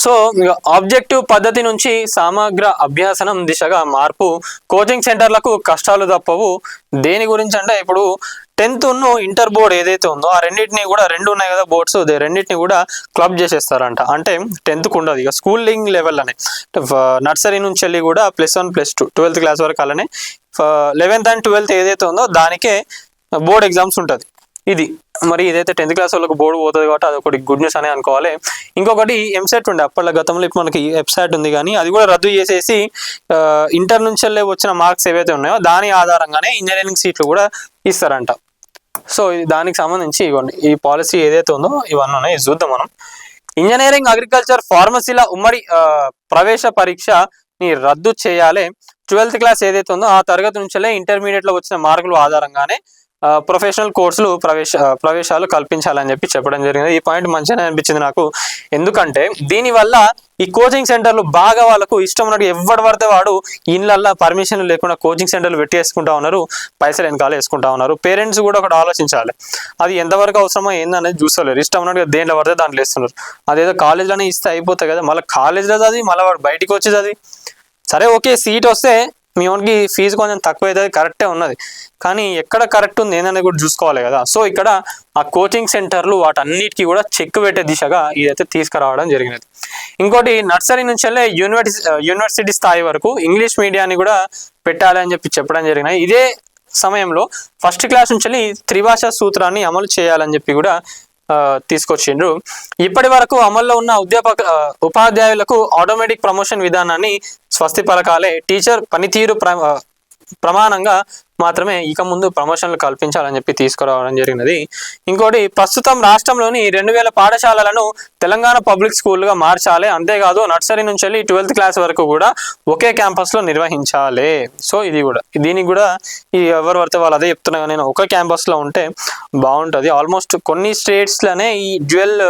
So objective పద్ధతి నుంచి సమగ్ర అభ్యాసనం దిశగా మార్పు, కోచింగ్ సెంటర్లకు కష్టాలు తప్పవు. దేని గురించి అంటే ఇప్పుడు 10th ఇంటర్ బోర్డ్ ఏదైతే ఉందో ఆ రెండింటిని కూడా, రెండు ఉన్నాయి కదా బోర్డ్స్, రెండింటిని కూడా క్లబ్ చేసేస్తారంట. అంటే 10th ఉండదు, ఇక స్కూలింగ్ లెవెల్ అనే నర్సరీ నుంచి వెళ్ళి కూడా +1 +2 12th క్లాస్ వరకు అలానే 11th and 12th ఏదైతే ఉందో దానికే బోర్డ్ ఎగ్జామ్స్ ఉంటుంది. ఇది మరి ఇదైతే 10th క్లాస్ వాళ్ళకి బోర్డు పోతుంది కాబట్టి అది ఒకటి గుడ్ న్యూస్ అనే అనుకోవాలి. ఇంకొకటి ఎంసెట్ ఉండే అప్పట్లో, గతంలో ఇప్పుడు మనకి వెబ్సైట్ ఉంది కానీ అది కూడా రద్దు చేసేసి ఇంటర్ నుంచి వెళ్ళే వచ్చిన మార్క్స్ ఏవైతే ఉన్నాయో దాని ఆధారంగానే ఇంజనీరింగ్ సీట్లు కూడా ఇస్తారంట. సో దానికి సంబంధించి ఇవ్వండి ఈ పాలసీ ఏదైతే ఉందో ఇవన్నీ ఉన్నాయి, చూద్దాం మనం. ఇంజనీరింగ్, అగ్రికల్చర్, ఫార్మసీల ఉమ్మడి ప్రవేశ పరీక్షని రద్దు చేయాలి. 12th క్లాస్ ఏదైతే ఉందో ఆ తరగతి నుంచే ఇంటర్మీడియట్ లో వచ్చిన మార్కుల ఆధారంగానే ప్రొఫెషనల్ కోర్సులు ప్రవేశాలు కల్పించాలని చెప్పి చెప్పడం జరిగింది. ఈ పాయింట్ మంచిగానే అనిపించింది నాకు. ఎందుకంటే దీనివల్ల ఈ కోచింగ్ సెంటర్లు బాగా వాళ్ళకు ఇష్టం ఉన్నట్టు ఎవడు పడితే వాడు ఇళ్ళల్లో పర్మిషన్ లేకుండా కోచింగ్ సెంటర్లు పెట్టేసుకుంటా ఉన్నారు, పైసలు వెనకాల వేసుకుంటా ఉన్నారు. పేరెంట్స్ కూడా ఒకటి ఆలోచించాలి, అది ఎంతవరకు అవసరమో ఏందనేది చూస్తలేరు. ఇష్టం ఉన్నట్టుగా దేంట్లో పడితే దాంట్లో ఇస్తున్నారు. అదేదో కాలేజ్లోనే ఇస్తే అయిపోతాయి కదా, మళ్ళీ కాలేజ్లో చదివి మళ్ళీ వాడు బయటికి వచ్చి చదివి, సరే ఓకే సీట్ వస్తే మీ ఓన్కి ఫీజు కొంచెం తక్కువ అవుతుంది, కరెక్టే ఉన్నది, కానీ ఎక్కడ కరెక్ట్ ఉంది ఏందనేది కూడా చూసుకోవాలి కదా. సో ఇక్కడ ఆ కోచింగ్ సెంటర్లు వాటన్నిటికీ కూడా చెక్ పెట్టే దిశగా ఇదైతే తీసుకురావడం జరిగినది. ఇంకోటి నర్సరీ నుంచి వెళ్ళే యూనివర్సిటీ స్థాయి వరకు ఇంగ్లీష్ మీడియాన్ని కూడా పెట్టాలి అని చెప్పి చెప్పడం జరిగినాయి. ఇదే సమయంలో 1st క్లాస్ నుంచి వెళ్ళి త్రిభాషా సూత్రాన్ని అమలు చేయాలని చెప్పి కూడా తీసుకొచ్చిండ్రు. ఇప్పటి వరకు అమల్లో ఉన్న ఉపాధ్యాయులకు ఆటోమేటిక్ ప్రమోషన్ విధానాన్ని స్వస్తి పలకాలే. టీచర్ పనితీరు ప్రమాణంగా మాత్రమే ఇక ముందు ప్రమోషన్లు కల్పించాలని చెప్పి తీసుకురావడం జరిగినది. ఇంకోటి ప్రస్తుతం రాష్ట్రంలోని 2000 పాఠశాలలను తెలంగాణ పబ్లిక్ స్కూల్గా మార్చాలి. అంతేకాదు నర్సరీ నుంచి వెళ్ళి 12th క్లాస్ వరకు కూడా ఒకే క్యాంపస్లో నిర్వహించాలి. సో ఇది కూడా, దీనికి కూడా ఈ ఎవరు పడితే వాళ్ళు అదే చెప్తున్నా, నేను ఒకే క్యాంపస్లో ఉంటే బాగుంటుంది. ఆల్మోస్ట్ కొన్ని స్టేట్స్లోనే ఈ డ్యూయల్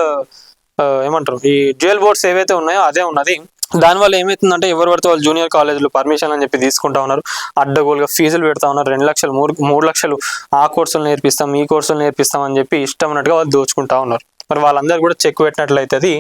బోర్డ్స్ ఏవైతే ఉన్నాయో అదే ఉన్నది. దానివల్ల ఏమవుతుందంటే ఎవరు పడితే వాళ్ళు జూనియర్ కాలేజీలు పర్మిషన్ అని చెప్పి తీసుకుంటా ఉన్నారు, అడ్డగోలుగా ఫీజులు పెడతా ఉన్నారు. 2 లక్షలు 3 లక్షలు ఆ కోర్సులు నేర్పిస్తాం, ఈ కోర్సులు నేర్పిస్తాం అని చెప్పి ఇష్టం ఉన్నట్టుగా వాళ్ళు దోచుకుంటా ఉన్నారు. మరి వాళ్ళందరూ కూడా చెక్ పెట్టినట్లయితే